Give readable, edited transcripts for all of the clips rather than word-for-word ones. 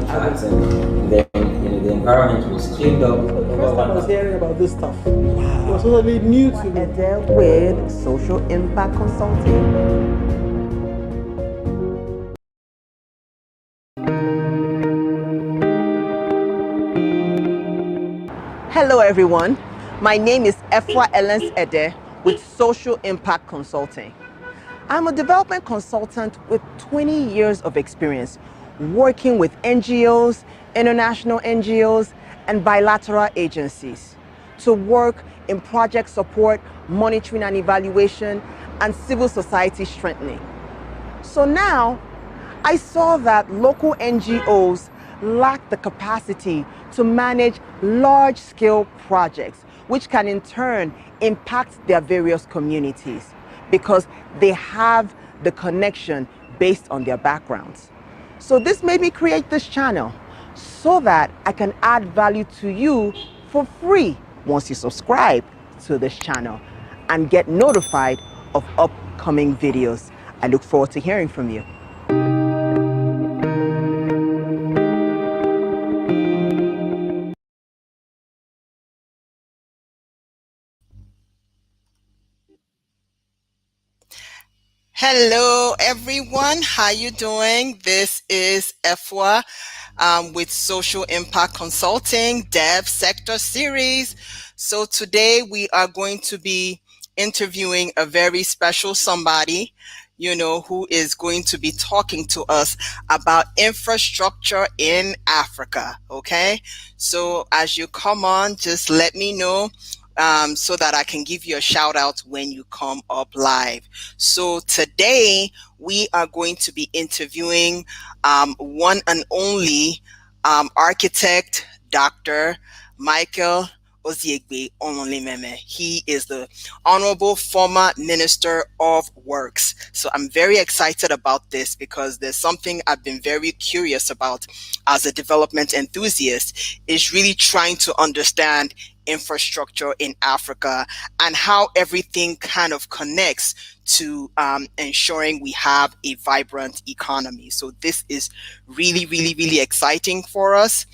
tracks, and then the environment was cleaned up. The first time I was hearing about this stuff, it was totally new to me. With social impact consulting. Hello everyone, my name is Efwa Elens Ede with Social Impact Consulting. I'm a development consultant with 20 years of experience working with NGOs, international NGOs, and bilateral agencies to work in project support, monitoring and evaluation, and civil society strengthening. So now, I saw that local NGOs lack the capacity to manage large-scale projects, which can in turn impact their various communities because they have the connection based on their backgrounds. So this made me create this channel so that I can add value to you for free once you subscribe to this channel and get notified of upcoming videos. I look forward to hearing from you. Hello everyone, how you doing? This is Efwa with Social Impact Consulting, DevsectorSeries. So today we are going to be interviewing a very special somebody, who is going to be talking to us about infrastructure in Africa, okay? So as you come on, just let me know so that I can give you a shout out when you come up live. So today we are going to be interviewing one and only architect, Dr. Michael Oziegbe Onolememen. He is the Honorable Former Minister of Works. So I'm very excited about this because there's something I've been very curious about as a development enthusiast, is really trying to understand infrastructure in Africa and how everything kind of connects to ensuring we have a vibrant economy. So this is really, really, really exciting for us.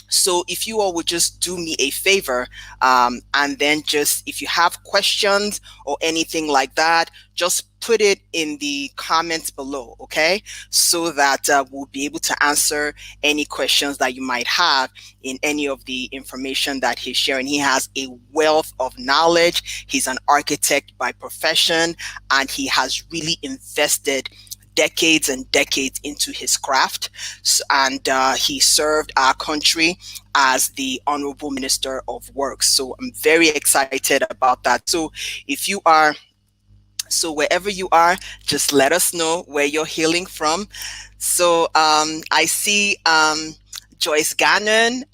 So if you all would just do me a favor, and then just, if you have questions or anything like that, just put it in the comments below, okay? So that we'll be able to answer any questions that you might have in any of the information that he's sharing. He has a wealth of knowledge. He's an architect by profession, and he has really invested decades and decades into his craft, and he served our country as the Honorable Minister of Works. So I'm very excited about that. So wherever you are, just let us know where you're hailing from. So I see Joyce Gannon.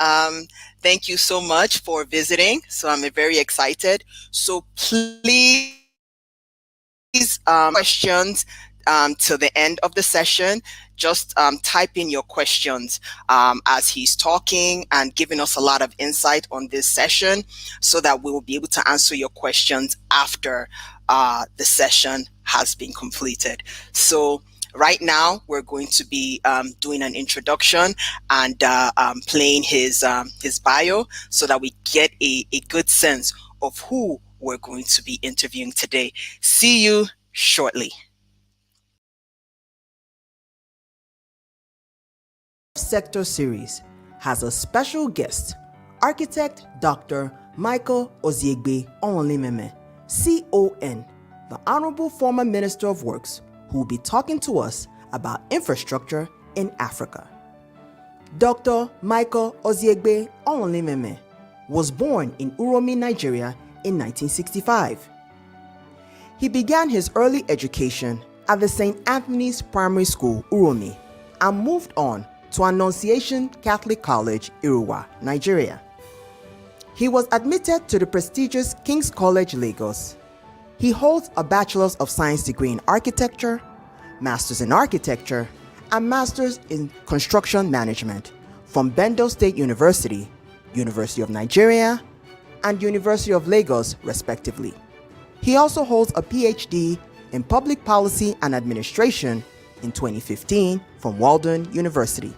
Thank you so much for visiting. So I'm very excited. So please questions till the end of the session. Just type in your questions as he's talking and giving us a lot of insight on this session, so that we will be able to answer your questions after the session has been completed. So right now we're going to be doing an introduction and playing his bio, so that we get a good sense of who we're going to be interviewing today. See you shortly. DevsectorSeries has a special guest, architect Dr. Michael Oziegbe Onolememen, CON, the Honorable Former Minister of Works, who will be talking to us about infrastructure in Africa. Dr. Michael Oziegbe Onolememen was born in Uromi, Nigeria in 1965. He began his early education at the St. Anthony's Primary School, Uromi, and moved on to Annunciation Catholic College, Iruwa, Nigeria. He was admitted to the prestigious King's College, Lagos. He holds a Bachelor's of Science degree in Architecture, Master's in Architecture, and Master's in Construction Management from Bendo State University, University of Nigeria, and University of Lagos, respectively. He also holds a PhD in Public Policy and Administration in 2015 from Walden University.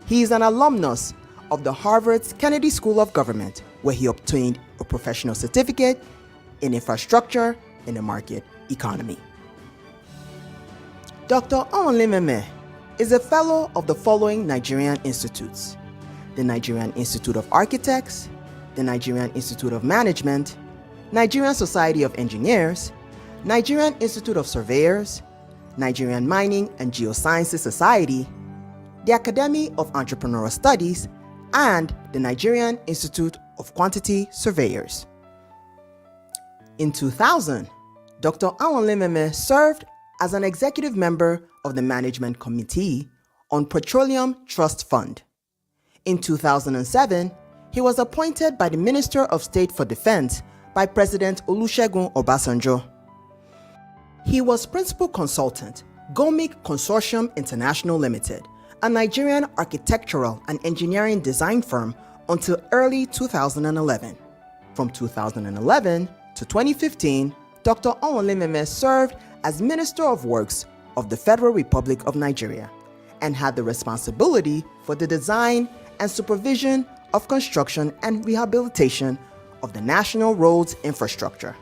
He is an alumnus of the Harvard's Kennedy School of Government, where he obtained a professional certificate in infrastructure in the market economy. Dr. Onolememen is a fellow of the following Nigerian institutes: the Nigerian Institute of Architects, the Nigerian Institute of Management, Nigerian Society of Engineers, Nigerian Institute of Surveyors, Nigerian Mining and Geosciences Society, the Academy of Entrepreneurial Studies, and the Nigerian Institute of Quantity Surveyors. In 2000, Dr. Onolememen served as an executive member of the Management Committee on Petroleum Trust Fund. In 2007, he was appointed by the Minister of State for Defense by President Olusegun Obasanjo. He was principal consultant, GOMIC Consortium International Limited, a Nigerian architectural and engineering design firm, until early 2011. From 2011 to 2015, Dr. Onolememen served as Minister of Works of the Federal Republic of Nigeria and had the responsibility for the design and supervision of construction and rehabilitation of the national roads infrastructure.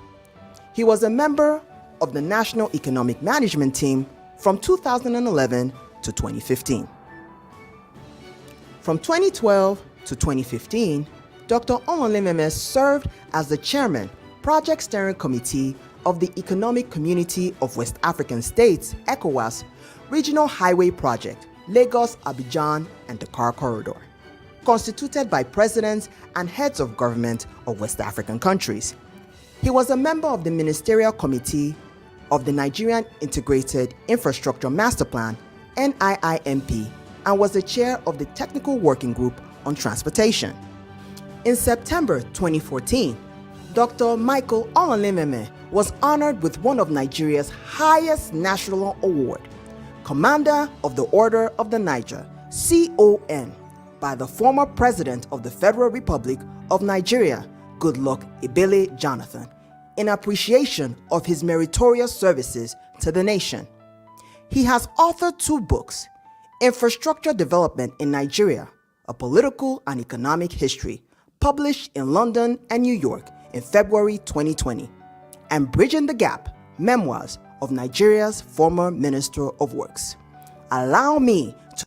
He was a member of the National Economic Management Team from 2011 to 2015. From 2012 to 2015, Dr. Onolememen served as the Chairman, Project Steering Committee of the Economic Community of West African States, ECOWAS, Regional Highway Project, Lagos-Abidjan-Dakar Corridor, constituted by presidents and heads of government of West African countries. He was a member of the Ministerial Committee of the Nigerian Integrated Infrastructure Master Plan, NIIMP, and was the chair of the Technical Working Group on Transportation. In September 2014, Dr. Michael Onolememen was honored with one of Nigeria's highest national award, Commander of the Order of the Niger, CON, by the former President of the Federal Republic of Nigeria, Goodluck Ebele Johnathan, in appreciation of his meritorious services to the nation. He has authored 2 books, Infrastructure Development in Nigeria, A Political and Economic History, published in London and New York in February 2020, and Bridging the Gap, Memoirs of Nigeria's former Minister of Works. Allow me to...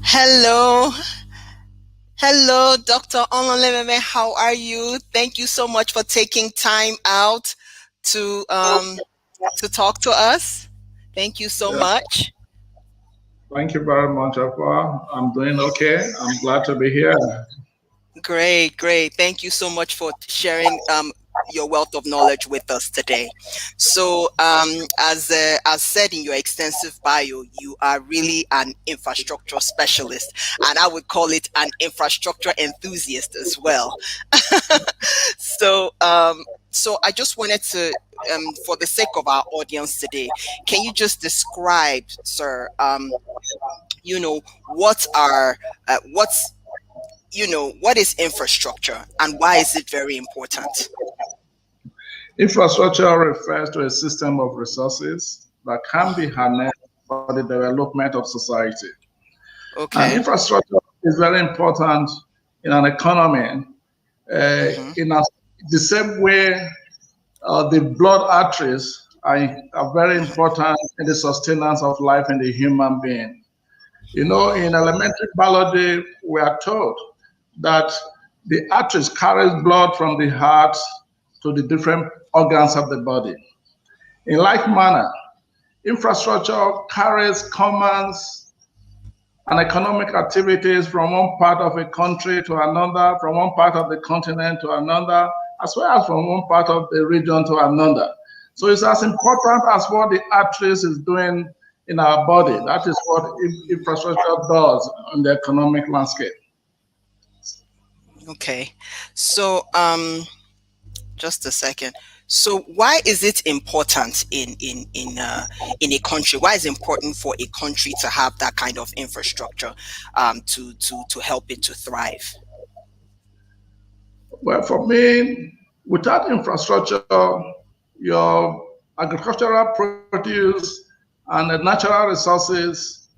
Hello. Hello, Dr. Onolememen. How are you? Thank you so much for taking time out to talk to us. Thank you so much. Thank you very much, Afua. I'm doing okay. I'm glad to be here. Great, great. Thank you so much for sharing your wealth of knowledge with us today. So as said in your extensive bio, you are really an infrastructure specialist, and I would call it an infrastructure enthusiast as well. So I just wanted to, for the sake of our audience today, can you just describe, sir, what is infrastructure and why is it very important? Infrastructure refers to a system of resources that can be harnessed for the development of society. Okay. And infrastructure is very important in an economy. In the same way, the blood arteries are very important in the sustenance of life in the human being. You know, in elementary biology, we are told that the arteries carries blood from the heart to the different organs of the body. In like manner, infrastructure carries commerce and economic activities from one part of a country to another, from one part of the continent to another, as well as from one part of the region to another. So it's as important as what the arteries is doing in our body. That is what infrastructure does on the economic landscape. Okay, so just a second. So why is it important in a country? Why is it important for a country to have that kind of infrastructure to help it to thrive? Well, for me, without infrastructure, your agricultural produce and natural resources,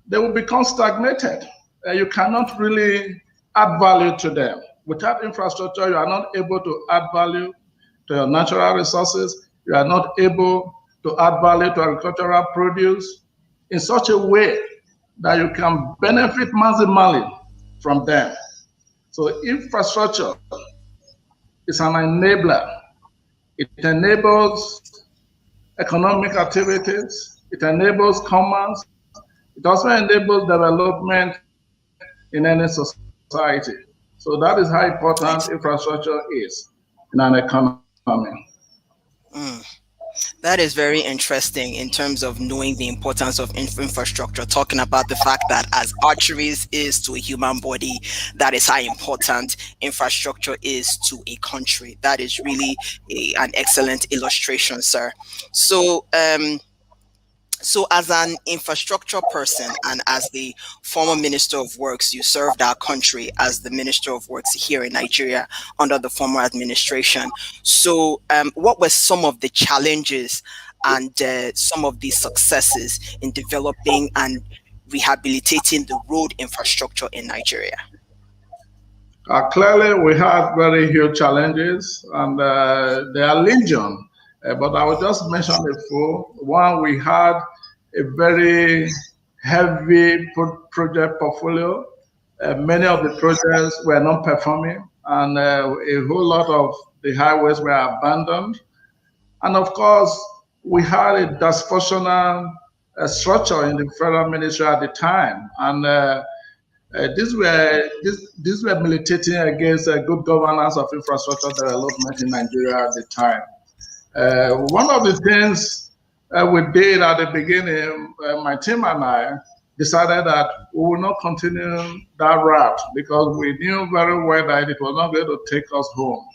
they will become stagnated. You cannot really add value to them. Without infrastructure, you are not able to add value to your natural resources. You are not able to add value to agricultural produce in such a way that you can benefit maximally from them. So infrastructure is an enabler. It enables economic activities. It enables commerce. It also enables development in any society. So that is how important infrastructure is in an economy. That is very interesting in terms of knowing the importance of infrastructure, talking about the fact that as arteries is to a human body, that is how important infrastructure is to a country. That is really an excellent illustration, sir. So, so as an infrastructure person and as the former Minister of Works, you served our country as the Minister of Works here in Nigeria under the former administration. So what were some of the challenges and some of the successes in developing and rehabilitating the road infrastructure in Nigeria? Clearly, we had very huge challenges, and they are legion. But I will just mention a few. One, we had a very heavy project portfolio. Many of the projects were not performing, and a whole lot of the highways were abandoned. And of course, we had a dysfunctional structure in the federal ministry at the time, and these were militating against good governance of infrastructure development in Nigeria at the time. One of the things we did at the beginning, my team and I decided that we will not continue that route because we knew very well that it was not going to take us home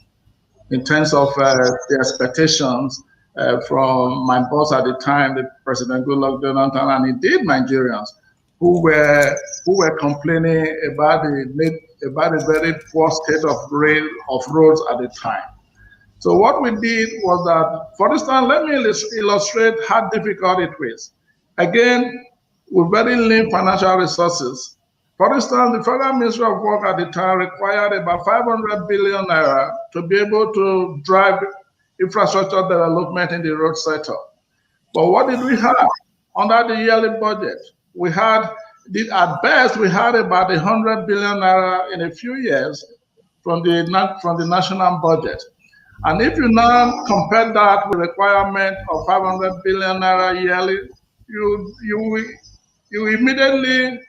in terms of the expectations from my boss at the time, the President Johnathan, and indeed Nigerians who were complaining about the very poor state of roads at the time. So what we did was that, for instance, let me illustrate how difficult it is. Again, with very lean financial resources. For instance, the Federal Ministry of Work at the time required about 500 billion naira to be able to drive infrastructure development in the road sector. But what did we have under the yearly budget? We had, at best, we had about 100 billion naira in a few years from the national budget. And if you now compare that with requirement of 500 billion naira yearly, you immediately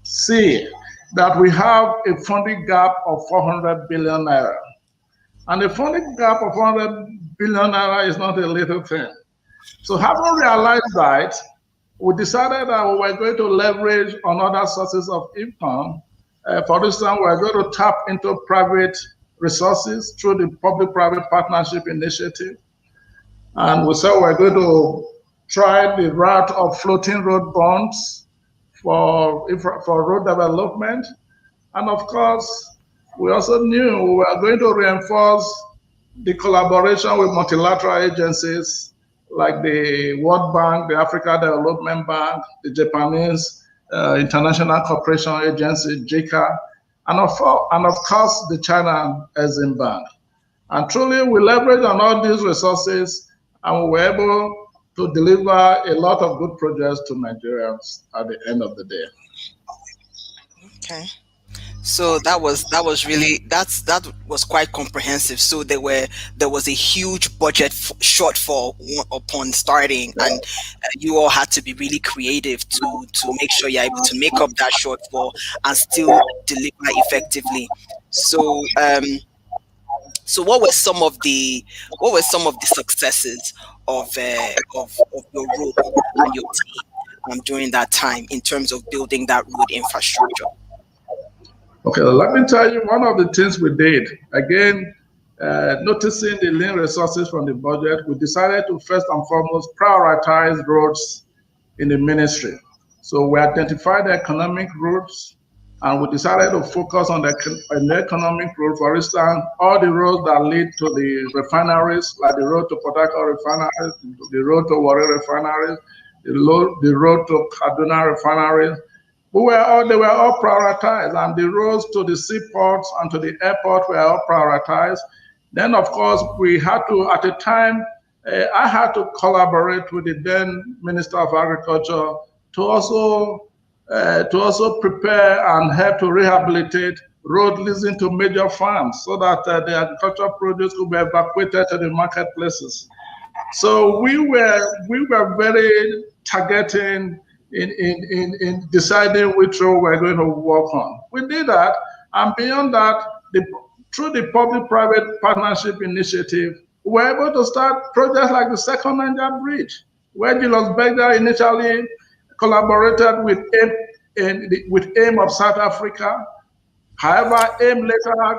see that we have a funding gap of 400 billion naira. And the funding gap of 400 billion naira is not a little thing. So having realized that, we decided that we were going to leverage on other sources of income. For instance, we're going to tap into private resources through the public-private partnership initiative. And we said we're going to try the route of floating road bonds for road development. And of course, we also knew we were going to reinforce the collaboration with multilateral agencies like the World Bank, the Africa Development Bank, the Japanese International Cooperation Agency, JICA, and of course, the China Exim Bank. And truly, we leveraged on all these resources, and we were able to deliver a lot of good projects to Nigerians at the end of the day. Okay. So that was quite comprehensive. So there was a huge budget shortfall upon starting, and you all had to be really creative to make sure you're able to make up that shortfall and still deliver effectively. So so what were some of the successes of your role and your team during that time in terms of building that road infrastructure? Okay, let me tell you one of the things we did. Again, noticing the lean resources from the budget, we decided to first and foremost prioritize roads in the ministry. So we identified the economic routes And we decided to focus on the economic road. For instance, all the roads that lead to the refineries, like the road to Port Harcourt refineries, the road to Warri refineries, the road to Kaduna refineries. They were all prioritized, and the roads to the seaports and to the airport were all prioritized. Then, of course, we had to, at the time, I had to collaborate with the then Minister of Agriculture to also prepare and help to rehabilitate road leading to major farms so that the agricultural produce could be evacuated to the marketplaces. So we were very targeting in deciding which road we're going to work on. We did that, and beyond that, through the public-private partnership initiative, we were able to start projects like the second Niger Bridge, where Julius initially collaborated with AIM of South Africa. However, AIM later,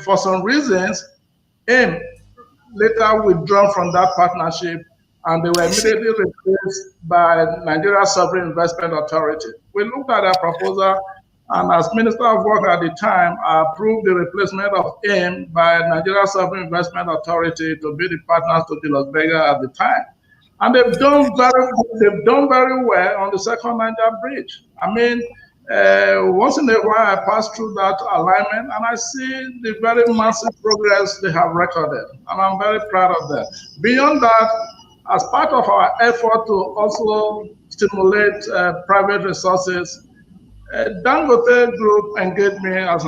for some reasons, AIM later withdrawn from that partnership, and they were immediately replaced by Nigeria Sovereign Investment Authority. We looked at that proposal, and as Minister of Work at the time, I approved the replacement of AIM by Nigeria Sovereign Investment Authority to be the partners to Julius at the time. And they've done very well on the second Niger Bridge. I mean, once in a while I pass through that alignment and I see the very massive progress they have recorded, and I'm very proud of them. Beyond that, as part of our effort to also stimulate private resources, Dangote Group engaged me as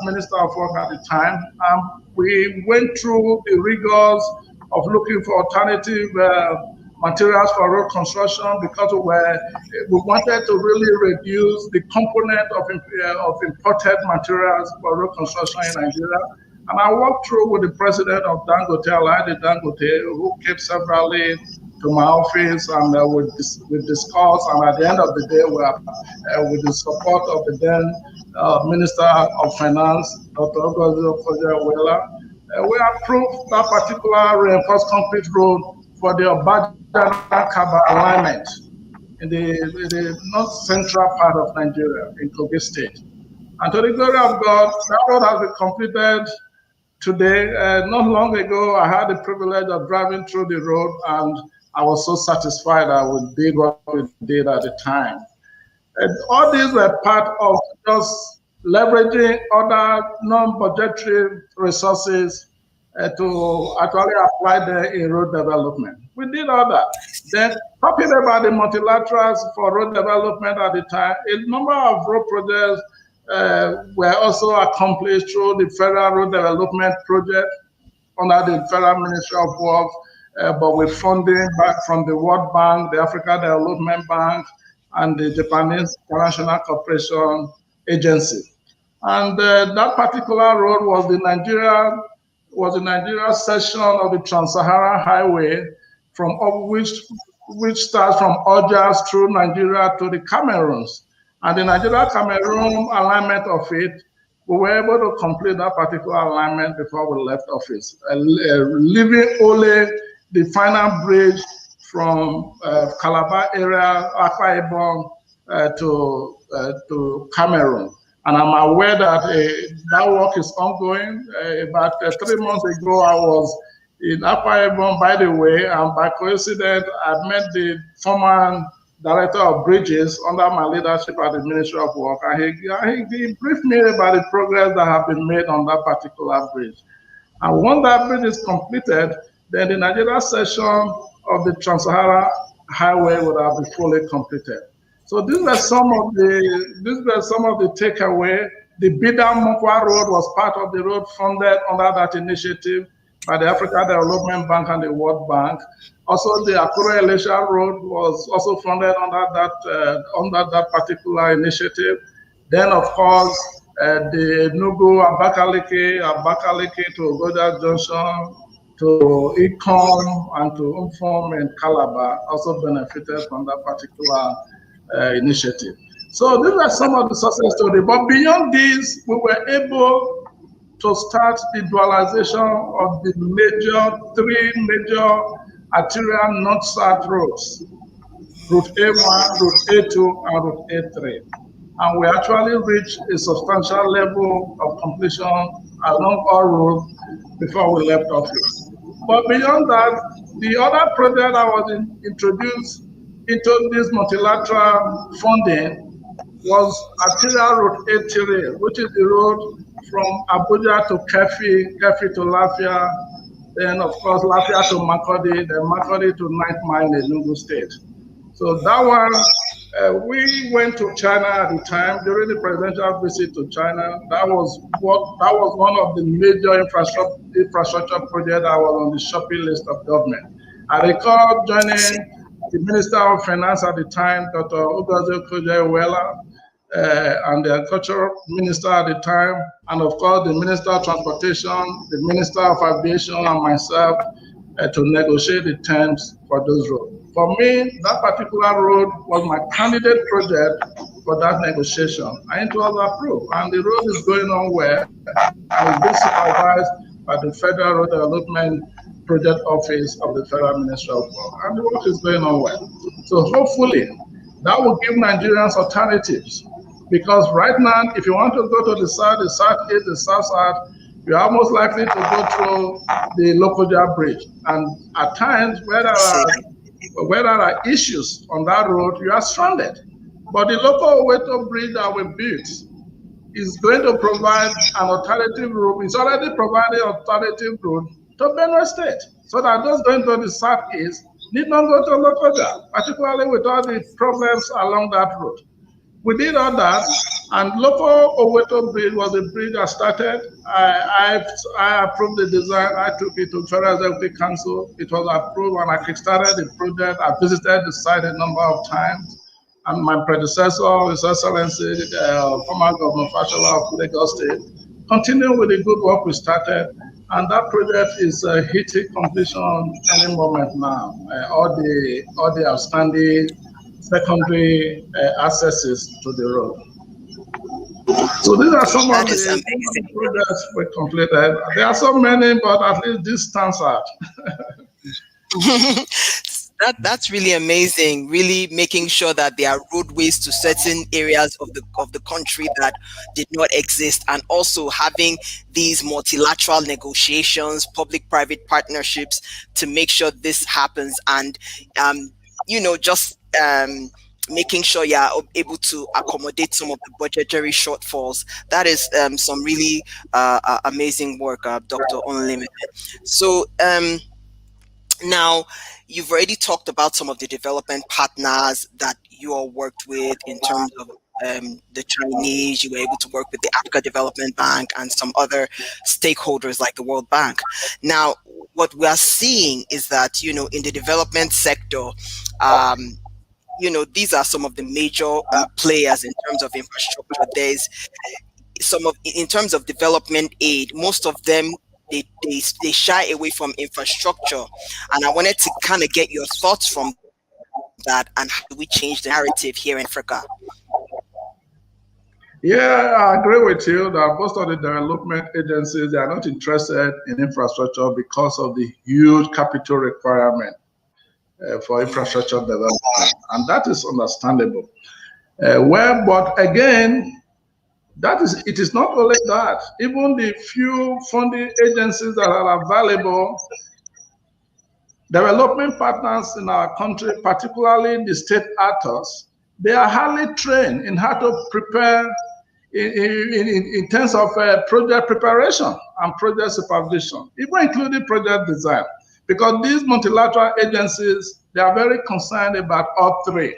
Minister of Work at the time, and we went through the rigors of looking for alternative materials for road construction, because we wanted to really reduce the component of imported materials for road construction in Nigeria. And I walked through with the president of Dangote, Alhaji Dangote, who came severally to my office, and we discussed, and at the end of the day, with the support of the then Minister of Finance, Dr. Obasanjo, we approved that particular reinforced concrete road for the Abidjan-Dakar alignment in the north central part of Nigeria, in Kogi State. And to the glory of God, that road has been completed today. Not long ago, I had the privilege of driving through the road, and I was so satisfied that we did what we did at the time. And all these were part of just leveraging other non-budgetary resources to actually apply them in road development. We did all that. Then, talking about the multilaterals for road development at the time, a number of road projects were also accomplished through the Federal Road Development Project under the Federal Ministry of Works, but with funding back from the World Bank, the African Development Bank, and the Japanese International Cooperation Agency. And that particular road was the Nigeria section of the Trans-Saharan Highway, which starts from Algiers through Nigeria to the Cameroons. And the Nigeria-Cameroon alignment of it, we were able to complete that particular alignment before we left office, leaving only the final bridge from Calabar area, Akwa Ibom, to Cameroon. And I'm aware that that work is ongoing. About 3 months ago, I was in Akwa Ibom, by the way, and by coincidence, I met the former Director of Bridges under my leadership at the Ministry of Work, and he briefed me about the progress that have been made on that particular bridge. And once that bridge is completed, then the Nigeria section of the Trans-Saharan Highway would have been fully completed. So these were some of the takeaway. The Bida-Mokwa Road was part of the road funded under that initiative by the African Development Bank and the World Bank. Also, the Akure-Elisha Road was also funded under that particular initiative. Then, of course, the Enugu-Abakaliki to Ogoja Junction, to Ikon, and to Umfom and Calabar also benefited from that particular initiative. So these are some of the success stories. But beyond this, we were able to start the dualization of the three major arterial north-south roads. Route A1, Route A2, and Route A3. And we actually reached a substantial level of completion along all roads before we left office. But beyond that, the other project that was introduced into this multilateral funding was Arterial Route 83, which is the road from Abuja to Kefi, Kefi to Lafia, then of course Lafia to Makurdi, then Makurdi to Ninth Mile in Enugu State. So that one, we went to China at the time during the presidential visit to China. That was one of the major infrastructure projects that was on the shopping list of government. I recall joining the Minister of Finance at the time, Dr. Obasanjo, and the Agriculture Minister at the time, and of course the Minister of Transportation, the Minister of Aviation, and myself to negotiate the terms for those roads. For me, that particular road was my candidate project for that negotiation, and it was approved. And the road is going on well, and it's being supervised by the Federal Road Development Project Office of the Federal Ministry of Work, and the work is going on well. So hopefully, that will give Nigerians alternatives. Because right now, if you want to go to the south, the southeast, the south-south, you're almost likely to go through the Lokoja Bridge. And at times, where there are issues on that road, you are stranded. But the local Oweto Bridge that we built is going to provide an alternative route. It's already provided an alternative route to Benue State, so that those going to the southeast need not go to Lokoja, particularly with all the problems along that road. We did all that, and local Oweto Bridge was a bridge that started. I approved the design. I took it to Federal Executive Council. It was approved, and I kickstarted the project. I visited the site a number of times, and my predecessor, His Excellency, former Governor Fashola of Lagos State, continued with the good work we started, and that project is hitting completion any moment now. All the outstanding secondary accesses to the road. So these are some of the projects we completed. There are so many, but at least this stands out. That's really amazing. Really making sure that there are roadways to certain areas of the country that did not exist, and also having these multilateral negotiations, public-private partnerships to make sure this happens, and just making sure you are able to accommodate some of the budgetary shortfalls. That is some really amazing work, Dr. Onolememen. So now, you've already talked about some of the development partners that you all worked with in terms of the Chinese. You were able to work with the Africa Development Bank and some other stakeholders like the World Bank. Now, what we are seeing is that, in the development sector, these are some of the major players in terms of infrastructure. There's in terms of development aid, most of them, they shy away from infrastructure. And I wanted to kind of get your thoughts from that, and how do we change the narrative here in Africa? Yeah, I agree with you that most of the development agencies, they are not interested in infrastructure because of the huge capital requirement for infrastructure development, and that is understandable. But again, it is not only that. Even the few funding agencies that are available, development partners in our country, particularly the state actors, they are highly trained in how to prepare in terms of project preparation and project supervision, even including project design. Because these multilateral agencies, they are very concerned about all three.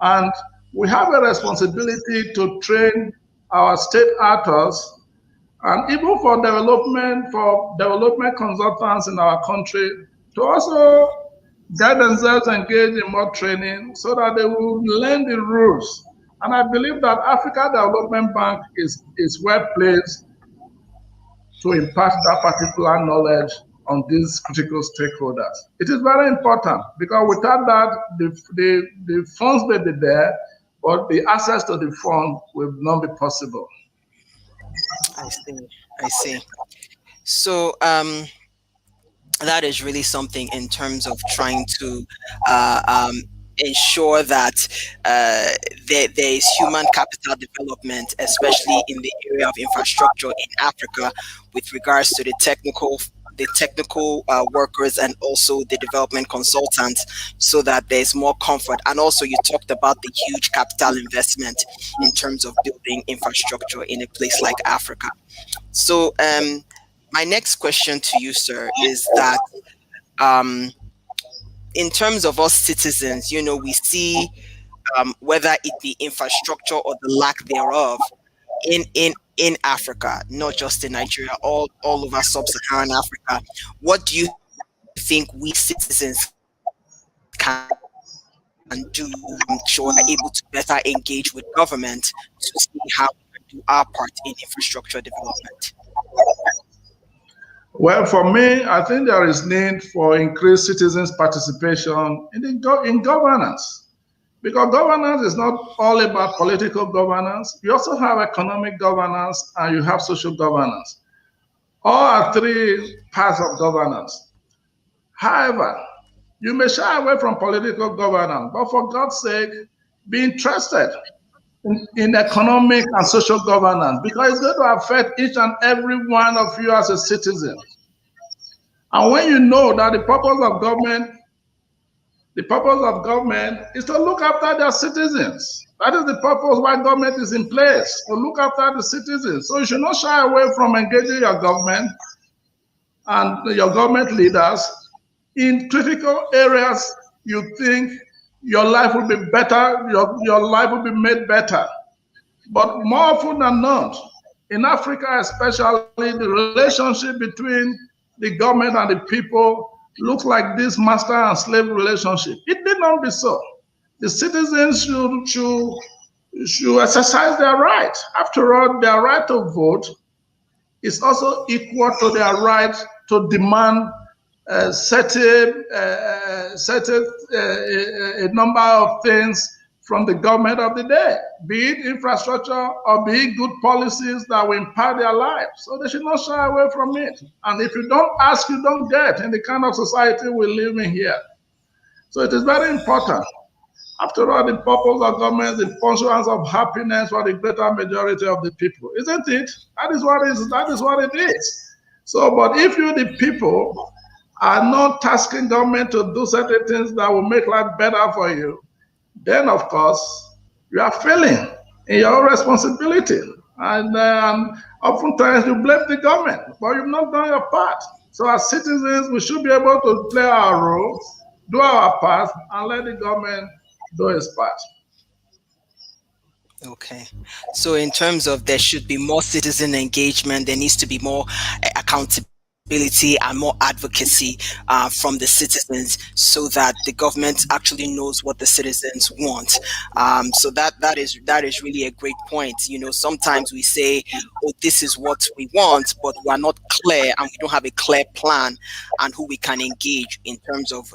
And we have a responsibility to train our state actors, and even for development consultants in our country, to also get themselves engaged in more training so that they will learn the rules. And I believe that Africa Development Bank is well placed to impart that particular knowledge on these critical stakeholders. It is very important, because without that, the funds may be there, but the access to the fund will not be possible. I see. So that is really something in terms of trying to ensure that there is human capital development, especially in the area of infrastructure in Africa, with regards to the technical workers and also the development consultants, so that there's more comfort. And also you talked about the huge capital investment in terms of building infrastructure in a place like Africa. So my next question to you, sir, is that in terms of us citizens, we see whether it be infrastructure or the lack thereof in Africa, not just in Nigeria, all over sub-Saharan Africa. What do you think we citizens can do so we're able to better engage with government to see how we can do our part in infrastructure development? Well, for me, I think there is need for increased citizens' participation in governance. Because governance is not all about political governance. You also have economic governance and you have social governance. All are three parts of governance. However, you may shy away from political governance, but for God's sake, be interested in economic and social governance, because it's going to affect each and every one of you as a citizen. And when you know that the purpose of government is to look after their citizens. That is the purpose why government is in place, to look after the citizens. So you should not shy away from engaging your government and your government leaders in critical areas you think your life will be better, your life will be made better. But more often than not, in Africa especially, the relationship between the government and the people looks like this master and slave relationship. It did not be so. The citizens should exercise their right. After all, their right to vote is also equal to their right to demand a number of things from the government of the day, be it infrastructure or be it good policies that will impact their lives. So they should not shy away from it. And if you don't ask, you don't get in the kind of society we live in here. So it is very important. After all, the purpose of government is the pursuance of happiness for the greater majority of the people, isn't it? That is what it is. So, but if you, the people, are not tasking government to do certain things that will make life better for you, then of course you are failing in your responsibility, and oftentimes you blame the government, but you've not done your part. So as citizens, we should be able to play our role, do our part, and let the government do its part. Okay, so in terms of there should be more citizen engagement, there needs to be more accountability and more advocacy from the citizens, so that the government actually knows what the citizens want. So that is really a great point. Sometimes we say, oh, this is what we want, but we are not clear, and we don't have a clear plan and who we can engage in terms of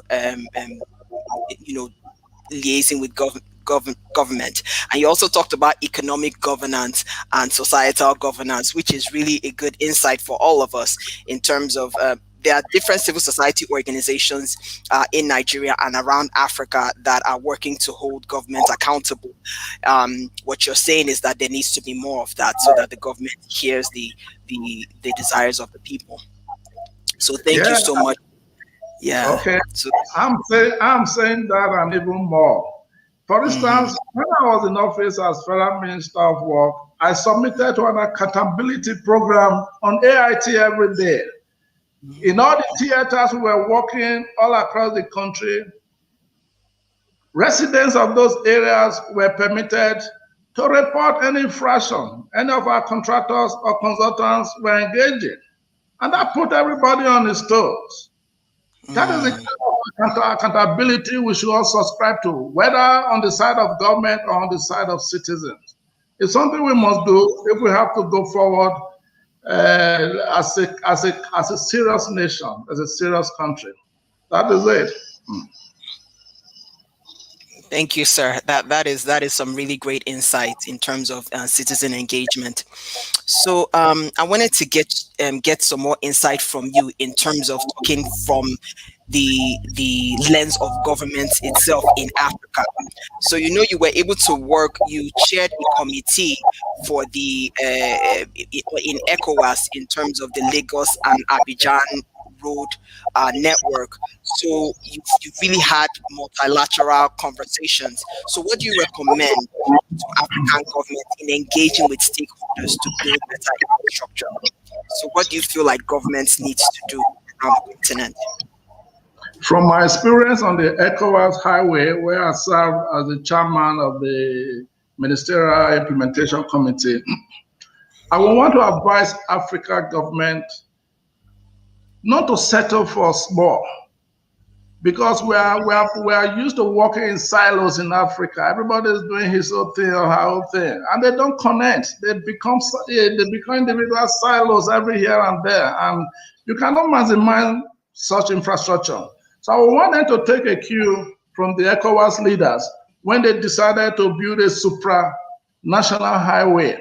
liaising with government. And you also talked about economic governance and societal governance, which is really a good insight for all of us in terms of there are different civil society organizations in Nigeria and around Africa that are working to hold government accountable. What you're saying is that there needs to be more of that, so that the government hears the desires of the people. So thank you so much. Yeah. Okay. So, I'm saying that and even more. For instance, when I was in office as Federal Minister of Work, I submitted to an accountability program on AIT every day. In all the theaters we were working all across the country, residents of those areas were permitted to report any infraction any of our contractors or consultants were engaged in. And that put everybody on his toes. That is the kind of accountability we should all subscribe to, whether on the side of government or on the side of citizens. It's something we must do if we have to go forward as a serious nation, as a serious country. That is it. Thank you, sir. That is some really great insight in terms of citizen engagement. So I wanted to get some more insight from you in terms of talking from the lens of government itself in Africa. So you were able to work. You chaired a committee for the in ECOWAS in terms of the Lagos and Abidjan road network. So you really had multilateral conversations. So what do you recommend to African government in engaging with stakeholders to build better infrastructure? So what do you feel like governments need to do around the continent? From my experience on the ECOWAS highway, where I served as the chairman of the Ministerial Implementation Committee, I would want to advise Africa government not to settle for small, because we are used to working in silos in Africa. Everybody is doing his own thing or her own thing, and they don't connect. They become individual silos every here and there, and you cannot maximize such infrastructure. So I want them to take a cue from the ECOWAS leaders when they decided to build a supranational highway.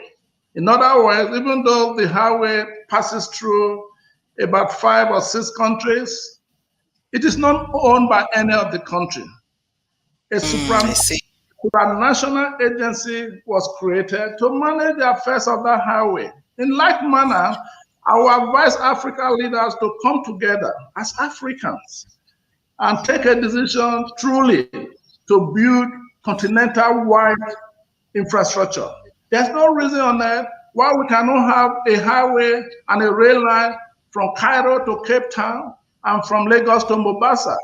In other words, even though the highway passes through about 5 or 6 countries, it is not owned by any of the country. A supranational agency was created to manage the affairs of that highway. In like manner, I will advise African leaders to come together as Africans and take a decision truly to build continental-wide infrastructure. There's no reason on earth why we cannot have a highway and a rail line from Cairo to Cape Town and from Lagos to Mombasa,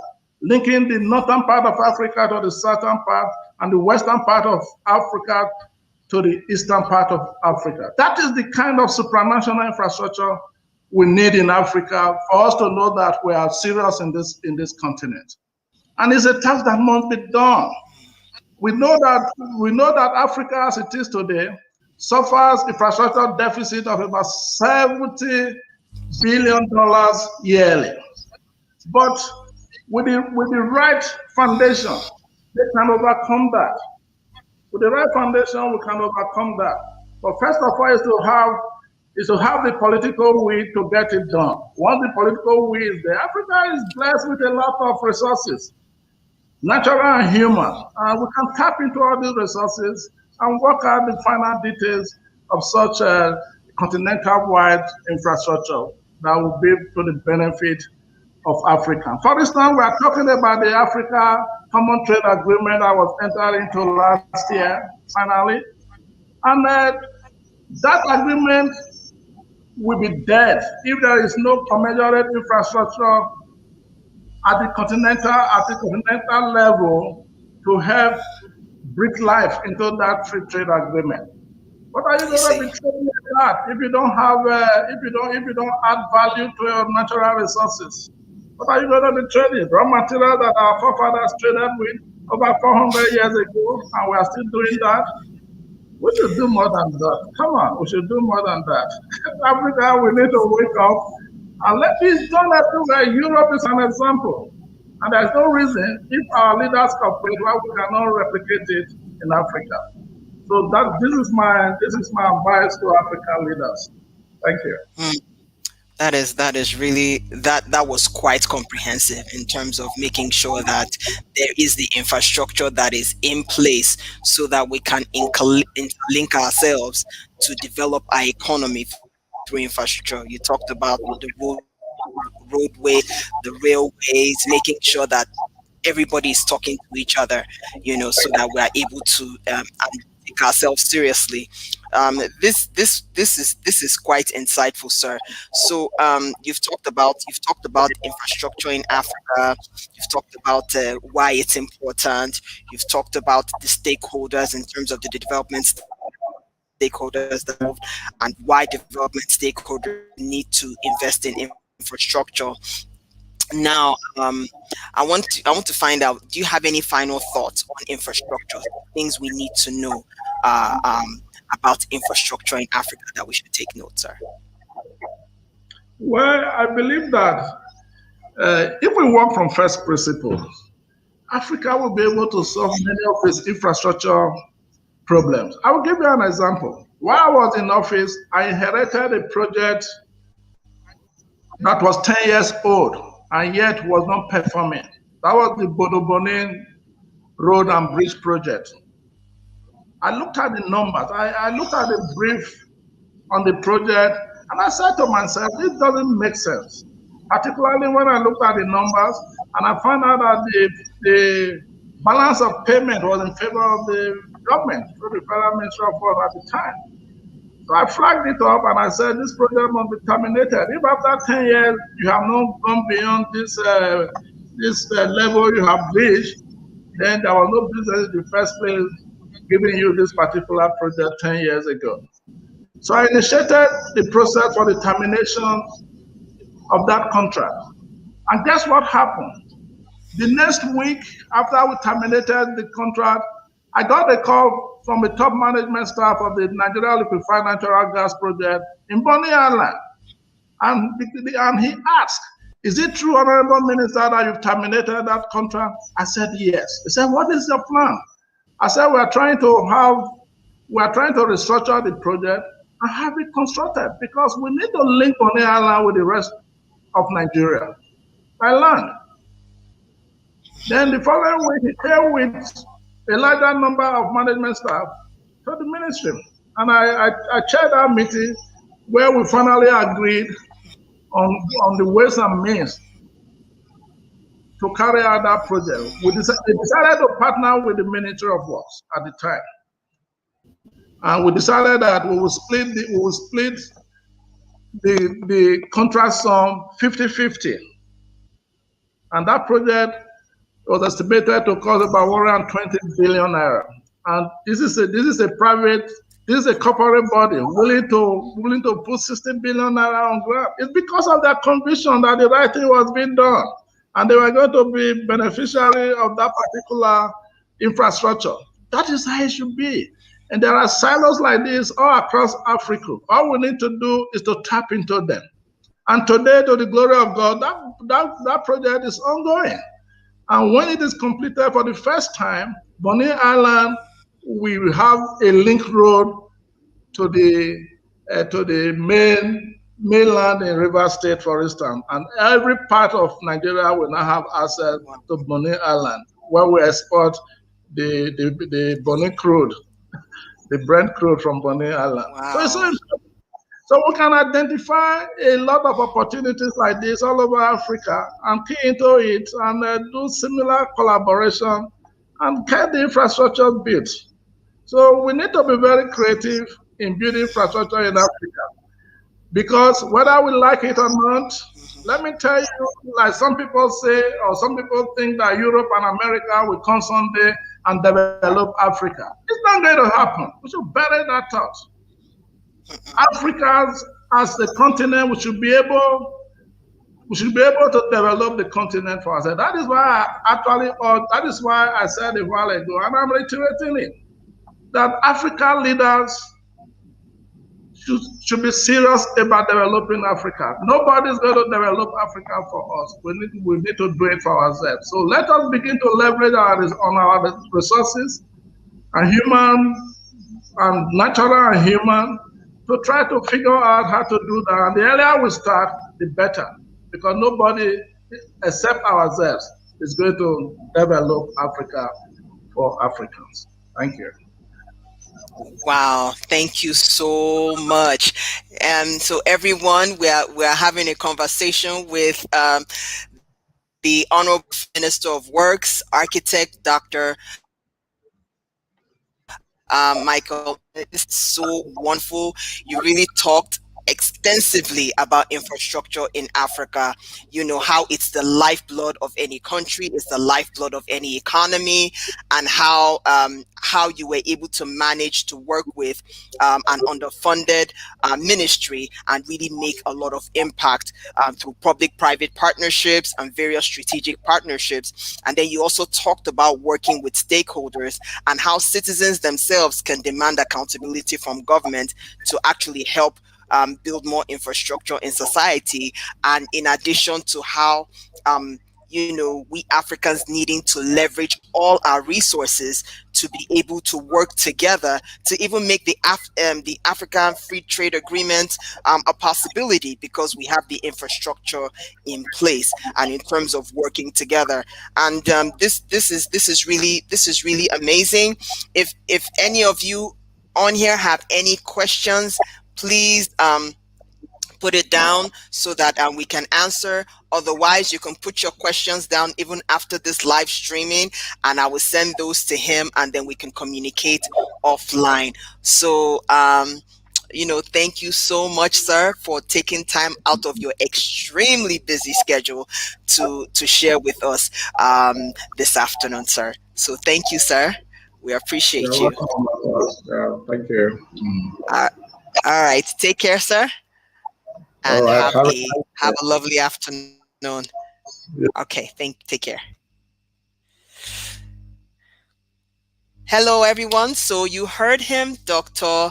linking the northern part of Africa to the southern part and the western part of Africa to the eastern part of Africa. That is the kind of supranational infrastructure we need in Africa for us to know that we are serious in this continent. And it's a task that must be done. We know that Africa as it is today suffers infrastructure deficit of about $70 billion yearly. But with the right foundation, they can overcome that. With the right foundation, we can overcome that. But first of all, is to have the political will to get it done. Once the political will is there, Africa is blessed with a lot of resources, natural and human. And we can tap into all these resources and work out the final details of such a continental-wide infrastructure that will be to the benefit of Africa. For instance, we are talking about the Africa Common Trade Agreement that was entered into last year, finally. And that agreement will be dead if there is no commensurate infrastructure at the continental level to help bring life into that free trade agreement. What are you going to be trading with that if you don't have if you don't add value to your natural resources? What are you going to be trading? Raw material that our forefathers traded with over 400 years ago, and we are still doing that. We should do more than that. Come on, we should do more than that. Africa, we need to wake up and let this done everywhere. Europe is an example. And there's no reason if our leaders cooperate why we cannot replicate it in Africa. So this is my advice to African leaders. Thank you. That is really that was quite comprehensive in terms of making sure that there is the infrastructure that is in place so that we can interlink ourselves to develop our economy through infrastructure. You talked about the roadway, the railways, making sure that everybody is talking to each other, so that we are able to take ourselves seriously. This is quite insightful, sir. So you've talked about infrastructure in Africa. You've talked about why it's important. You've talked about the stakeholders in terms of the development stakeholders and why development stakeholders need to invest in infrastructure. Now, I want to find out, do you have any final thoughts on infrastructure, things we need to know about infrastructure in Africa that we should take note, sir? Well, I believe that if we work from first principles, Africa will be able to solve many of its infrastructure problems. I will give you an example. While I was in office, I inherited a project that was 10 years old. and yet was not performing. That was the Bodo-Bonin Road and Bridge project. I looked at the numbers. I looked at the brief on the project, and I said to myself, this doesn't make sense. Particularly when I looked at the numbers, and I found out that the balance of payment was in favor of the government through the Federal Ministry of Works at the time. So I flagged it up and I said, this project must be terminated. If after 10 years you have not gone beyond this level you have reached, then there was no business in the first place giving you this particular project 10 years ago. So I initiated the process for the termination of that contract. And guess what happened? The next week, after we terminated the contract, I got a call from the top management staff of the Nigeria Liquefied Natural Gas project in Bonny Island. And he asked, is it true, Honorable Minister, that you've terminated that contract? I said, yes. He said, what is your plan? I said, we are trying to restructure the project and have it constructed because we need to link Bonny Island with the rest of Nigeria by land. Then the following week, he came with a larger number of management staff to the ministry. And I chaired that meeting where we finally agreed on the ways and means to carry out that project. We decided to partner with the Ministry of Works at the time. And we decided that we will split the contract sum 50-50. And that project was estimated to cost about 120 billion naira. And this is a corporate body willing to put 60 billion naira on ground. It's because of their conviction that the right thing was being done, and they were going to be beneficiary of that particular infrastructure. That is how it should be. And there are silos like this all across Africa. All we need to do is to tap into them. And today, to the glory of God, that project is ongoing. And when it is completed for the first time, Bonny Island will have a link road to the mainland in Rivers State, for instance. And every part of Nigeria will now have access to Bonny Island, where we export the Bonny crude, the Brent crude from Bonny Island. Wow. So we can identify a lot of opportunities like this all over Africa and key into it and do similar collaboration and get the infrastructure built. So we need to be very creative in building infrastructure in Africa, because whether we like it or not, let me tell you, like some people say, or some people think that Europe and America will come someday and develop Africa. It's not going to happen. We should bury that thought. Africa as the continent, we should be able to develop the continent for ourselves. That is why that is why I said a while ago, and I'm reiterating it, that African leaders should be serious about developing Africa. Nobody's going to develop Africa for us. We need to do it for ourselves. So let us begin to leverage our resources, and human and natural and human, to try to figure out how to do that. And the earlier we start, the better, because nobody except ourselves is going to develop Africa for Africans. Thank you. Wow, thank you so much. And so everyone, we are having a conversation with the Honorable Minister of Works, Architect Dr. Michael. This is so wonderful. You really talked extensively about infrastructure in Africa, you know, how it's the lifeblood of any country, it's the lifeblood of any economy, and how you were able to manage to work with an underfunded ministry and really make a lot of impact through public-private partnerships and various strategic partnerships. And then you also talked about working with stakeholders and how citizens themselves can demand accountability from government to actually help build more infrastructure in society. And in addition to how you know, we Africans needing to leverage all our resources to be able to work together to even make the African Free Trade Agreement a possibility, because we have the infrastructure in place and in terms of working together. And this is really amazing. If any of you on here have any questions, please put it down so that we can answer. Otherwise, you can put your questions down even after this live streaming, and I will send those to him, and then we can communicate offline. So thank you so much, sir, for taking time out of your extremely busy schedule to share with us this afternoon, sir. So thank you, sir. We appreciate you. Thank you. All right. Take care, sir. And have a lovely afternoon. Yeah. Okay, take care. Hello, everyone. So you heard him, Dr.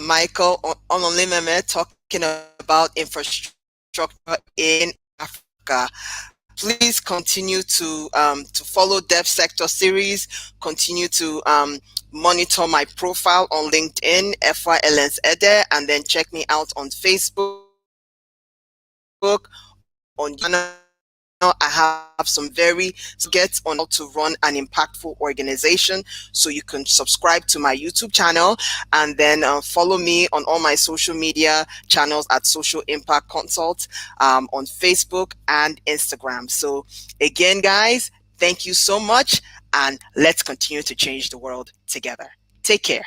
Michael Onolememen, talking about infrastructure in Africa. Please continue to follow DevsectorSeries. Continue to monitor my profile on LinkedIn, FYLS Ede, and then check me out on Facebook, on Johnathan. I have some very gets on how to run an impactful organization. So you can subscribe to my YouTube channel, and then follow me on all my social media channels at Social Impact Consult on Facebook and Instagram. So again, guys, thank you so much, and let's continue to change the world together. Take care.